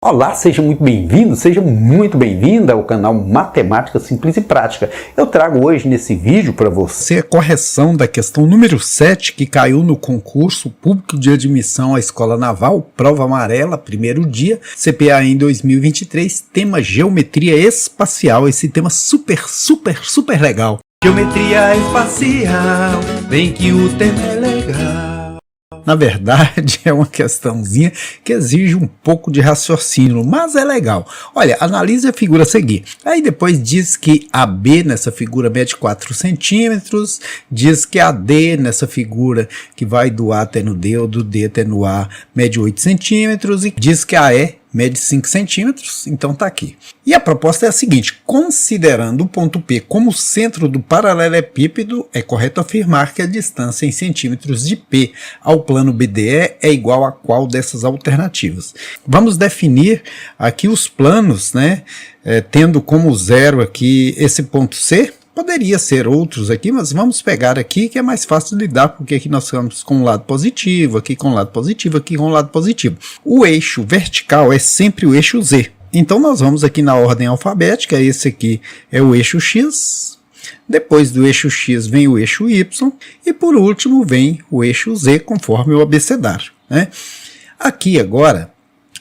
Olá, seja muito bem-vindo, seja muito bem-vinda ao canal Matemática Simples e Prática. Eu trago hoje nesse vídeo para você a correção da questão número 7 que caiu no concurso público de admissão à Escola Naval, prova amarela, primeiro dia, CPA em 2023, tema Geometria Espacial, esse tema super legal. Geometria espacial, bem que o tema é legal. Na verdade, é uma questãozinha que exige um pouco de raciocínio, mas é legal. Olha, analise a figura a seguir. Aí depois diz que a B nessa figura mede 4 centímetros, diz que a D nessa figura que vai do A até no D ou do D até no A mede 8 centímetros e diz que a E mede 5 centímetros, então está aqui. E a proposta é a seguinte: considerando o ponto P como centro do paralelepípedo, é correto afirmar que a distância em centímetros de P ao plano BDE é igual a qual dessas alternativas? Vamos definir aqui os planos, né? Tendo como zero aqui esse ponto C. Poderia ser outros aqui, mas vamos pegar aqui que é mais fácil de lidar, porque aqui nós estamos com um lado positivo, aqui com um lado positivo, aqui com um lado positivo. O eixo vertical é sempre o eixo Z. Então nós vamos aqui na ordem alfabética, esse aqui é o eixo X, depois do eixo X vem o eixo Y, e por último vem o eixo Z, conforme o abecedário, né? Aqui agora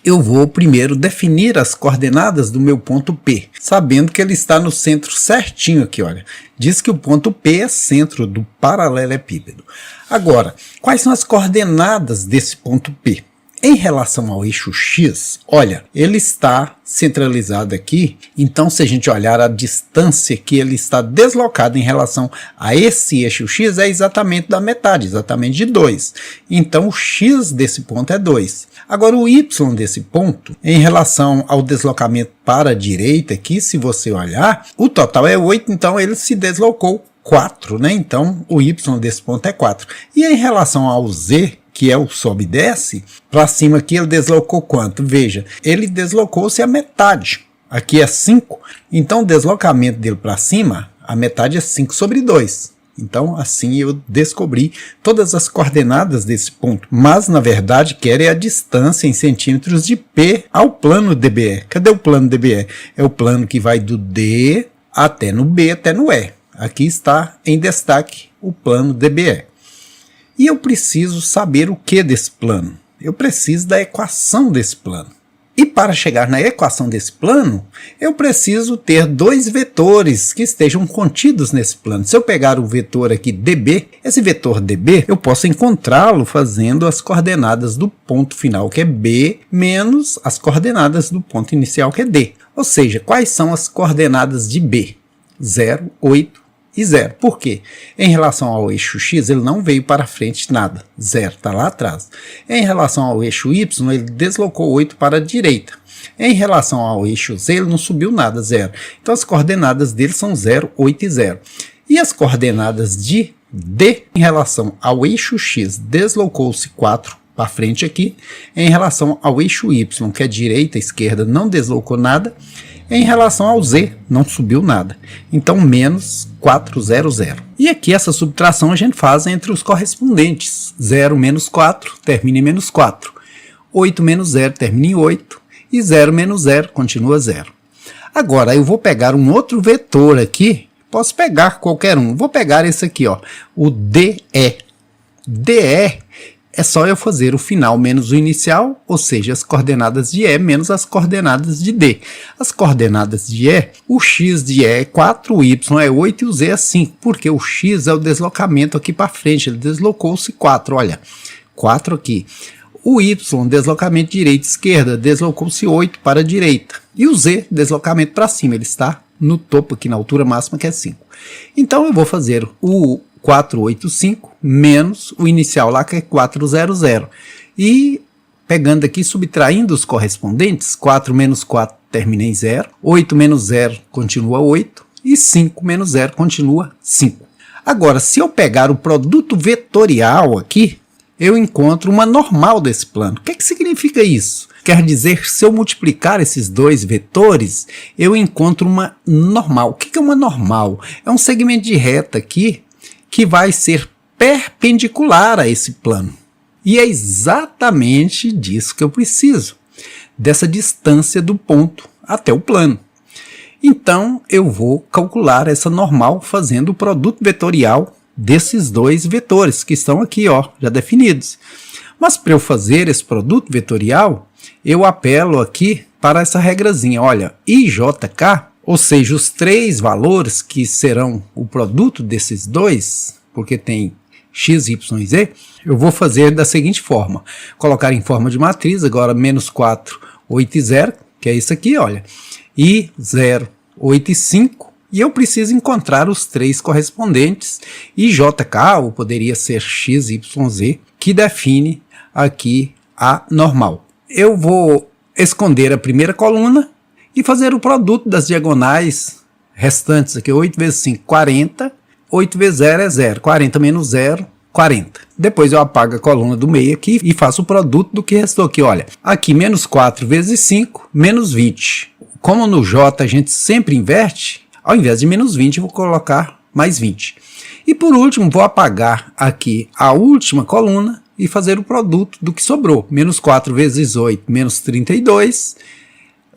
eu vou primeiro definir as coordenadas do meu ponto P, sabendo que ele está no centro certinho aqui, olha. Diz que o ponto P é centro do paralelepípedo. Agora, quais são as coordenadas desse ponto P? Em relação ao eixo X, olha, ele está centralizado aqui, então se a gente olhar a distância que ele está deslocado em relação a esse eixo X é exatamente da metade, exatamente de 2. Então o X desse ponto é 2. Agora o Y desse ponto, em relação ao deslocamento para a direita aqui, se você olhar, o total é 8, então ele se deslocou 4, né? Então o Y desse ponto é 4. E em relação ao Z, que é o sobe e desce, para cima aqui ele deslocou quanto? Veja, ele deslocou-se a metade. Aqui é 5, então o deslocamento dele para cima, a metade é 5 sobre 2. Então assim eu descobri todas as coordenadas desse ponto. Mas na verdade quero é a distância em centímetros de P ao plano DBE. Cadê o plano DBE? É o plano que vai do D até no B, até no E. Aqui está em destaque o plano DBE. E eu preciso saber o que desse plano? Eu preciso da equação desse plano. E para chegar na equação desse plano, eu preciso ter dois vetores que estejam contidos nesse plano. Se eu pegar o vetor aqui dB, esse vetor dB, eu posso encontrá-lo fazendo as coordenadas do ponto final, que é B, menos as coordenadas do ponto inicial, que é D. Ou seja, quais são as coordenadas de B? 0, 8, e 0. Por quê? Em relação ao eixo X, ele não veio para frente nada. 0, está lá atrás. Em relação ao eixo Y, ele deslocou 8 para a direita. Em relação ao eixo Z, ele não subiu nada, 0. Então as coordenadas dele são 0, 8 e 0. E as coordenadas de D, em relação ao eixo X, deslocou-se 4 para frente aqui. Em relação ao eixo Y, que é direita, esquerda, não deslocou nada. Em relação ao Z, não subiu nada. Então, menos 400. E aqui essa subtração a gente faz entre os correspondentes. 0 menos 4 termina em menos 4. 8 menos 0 termina em 8. E 0 menos 0 continua 0. Agora, eu vou pegar um outro vetor aqui. Posso pegar qualquer um. Vou pegar esse aqui, ó, o DE. DE é só eu fazer o final menos o inicial, ou seja, as coordenadas de E menos as coordenadas de D. As coordenadas de E, o X de E é 4, o Y é 8 e o Z é 5, porque o X é o deslocamento aqui para frente, ele deslocou-se 4, olha, 4 aqui. O Y, deslocamento direita e esquerda, deslocou-se 8 para a direita. E o Z, deslocamento para cima, ele está no topo aqui, na altura máxima, que é 5. Então eu vou fazer o 485 menos o inicial lá, que é 400. E pegando aqui, subtraindo os correspondentes, 4 menos 4 termina em 0, 8 menos 0 continua 8 e 5 menos 0 continua 5. Agora, se eu pegar o produto vetorial aqui, eu encontro uma normal desse plano. O que significa isso? Quer dizer, se eu multiplicar esses dois vetores, eu encontro uma normal. O que é uma normal? É um segmento de reta aqui que vai ser perpendicular a esse plano. E é exatamente disso que eu preciso. dessa distância do ponto até o plano. Então, eu vou calcular essa normal fazendo o produto vetorial desses dois vetores que estão aqui, ó, já definidos. Mas para eu fazer esse produto vetorial, eu apelo aqui para essa regrazinha, olha, IJK, ou seja, os três valores que serão o produto desses dois, porque tem x, y e z, eu vou fazer da seguinte forma, colocar em forma de matriz, agora menos 4, 8 e 0, que é isso aqui, olha, e 0, 8 e 5, e eu preciso encontrar os três correspondentes, e JK, ou poderia ser x, y, z, que define aqui a normal. Eu vou esconder a primeira coluna e fazer o produto das diagonais restantes aqui, 8 vezes 5, 40, 8 vezes 0 é 0, 40 menos 0, 40. Depois eu apago a coluna do meio aqui e faço o produto do que restou aqui, olha, aqui menos 4 vezes 5, menos 20. Como no J a gente sempre inverte, ao invés de menos 20 eu vou colocar mais 20. E por último vou apagar aqui a última coluna e fazer o produto do que sobrou. Menos 4 vezes 8, menos 32,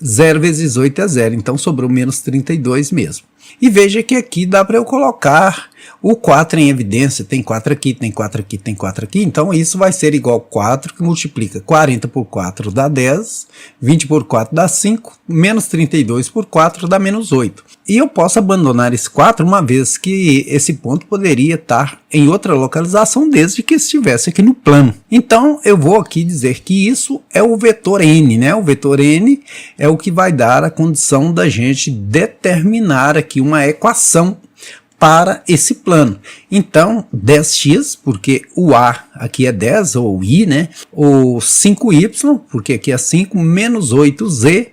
0 vezes 8 é 0, então sobrou menos 32 mesmo. E veja que aqui dá para eu colocar o 4 em evidência, tem 4 aqui, tem 4 aqui, tem 4 aqui, então isso vai ser igual a 4, que multiplica 40 por 4 dá 10, 20 por 4 dá 5, menos 32 por 4 dá menos 8. E eu posso abandonar esse 4 uma vez que esse ponto poderia estar em outra localização desde que estivesse aqui no plano. Então eu vou aqui dizer que isso é o vetor n, né? O vetor n é o que vai dar a condição da gente determinar aqui uma equação para esse plano. Então, 10x, porque o A aqui é 10, ou I, né? Ou 5y, porque aqui é 5, menos 8z,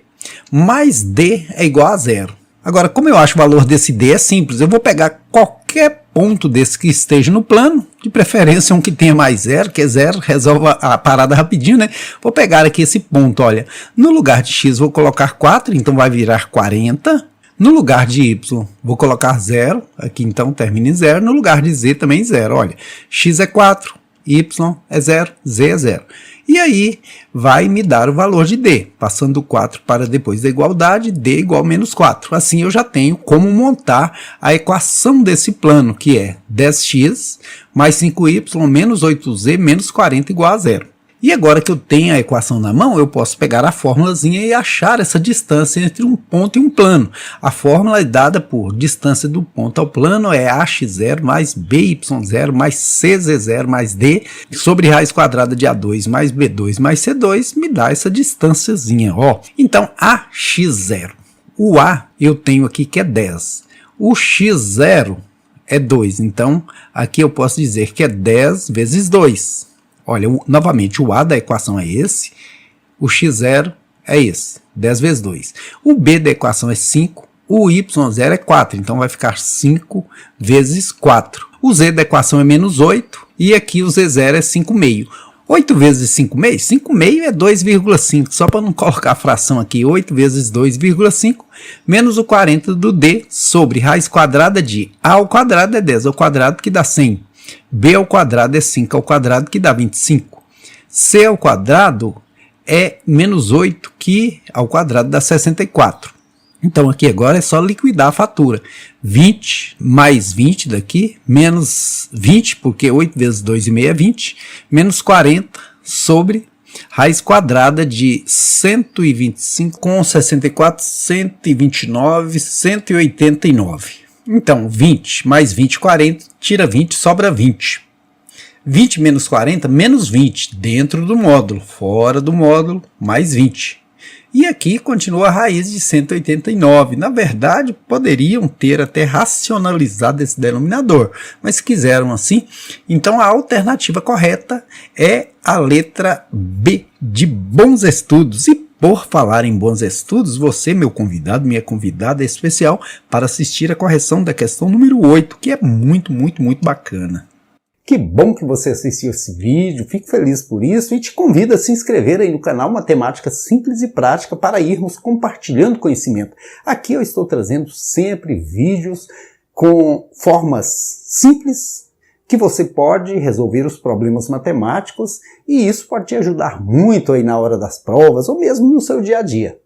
mais d é igual a 0. Agora, como eu acho o valor desse d é simples, eu vou pegar qualquer ponto desse que esteja no plano, de preferência um que tenha mais 0, que é 0, resolve a parada rapidinho, né? Vou pegar aqui esse ponto, olha, no lugar de x vou colocar 4, então vai virar 40, no lugar de y vou colocar 0, aqui então termina em 0, no lugar de z também 0, olha, x é 4, y é 0, z é 0. E aí vai me dar o valor de d, passando do 4 para depois da igualdade, d igual a menos 4. Assim eu já tenho como montar a equação desse plano, que é 10x mais 5y menos 8z menos 40 igual a 0. E agora que eu tenho a equação na mão, eu posso pegar a fórmulazinha e achar essa distância entre um ponto e um plano. A fórmula é dada por distância do ponto ao plano, é ax0 mais by0 mais cz0 mais d, sobre raiz quadrada de a2 mais b2 mais c2, me dá essa distânciazinha, ó. Então, ax0. O a eu tenho aqui que é 10. O x0 é 2, então aqui eu posso dizer que é 10 vezes 2. Olha, novamente, o A da equação é esse, o x0 é esse, 10 vezes 2. O B da equação é 5, o y0 é 4, então vai ficar 5 vezes 4. O Z da equação é menos 8, e aqui o Z0 é 5,5. 8 vezes 5,5? 5,5 é 2,5, só para não colocar a fração aqui, 8 vezes 2,5, menos o 40 do D, sobre raiz quadrada de A ao quadrado é 10 ao quadrado, que dá 100. B ao quadrado é 5 ao quadrado, que dá 25. C ao quadrado é menos 8, que ao quadrado dá 64. Então aqui agora é só liquidar a fatura. 20 mais 20 daqui, menos 20, porque 8 vezes 2,5 é 20, menos 40 sobre raiz quadrada de 125 com 64, 129, 189. Então, 20 mais 20, 40, tira 20, sobra 20. 20 menos 40, menos 20, dentro do módulo, fora do módulo, mais 20. E aqui continua a raiz de 189. Na verdade, poderiam ter até racionalizado esse denominador, mas se quiseram assim, então a alternativa correta é a letra B, de bons estudos. E por falar em bons estudos, você, meu convidado, minha convidada especial, para assistir a correção da questão número 8, que é muito bacana. Que bom que você assistiu esse vídeo, fico feliz por isso e te convido a se inscrever aí no canal Matemática Simples e Prática para irmos compartilhando conhecimento. Aqui eu estou trazendo sempre vídeos com formas simples que você pode resolver os problemas matemáticos e isso pode te ajudar muito aí na hora das provas ou mesmo no seu dia a dia.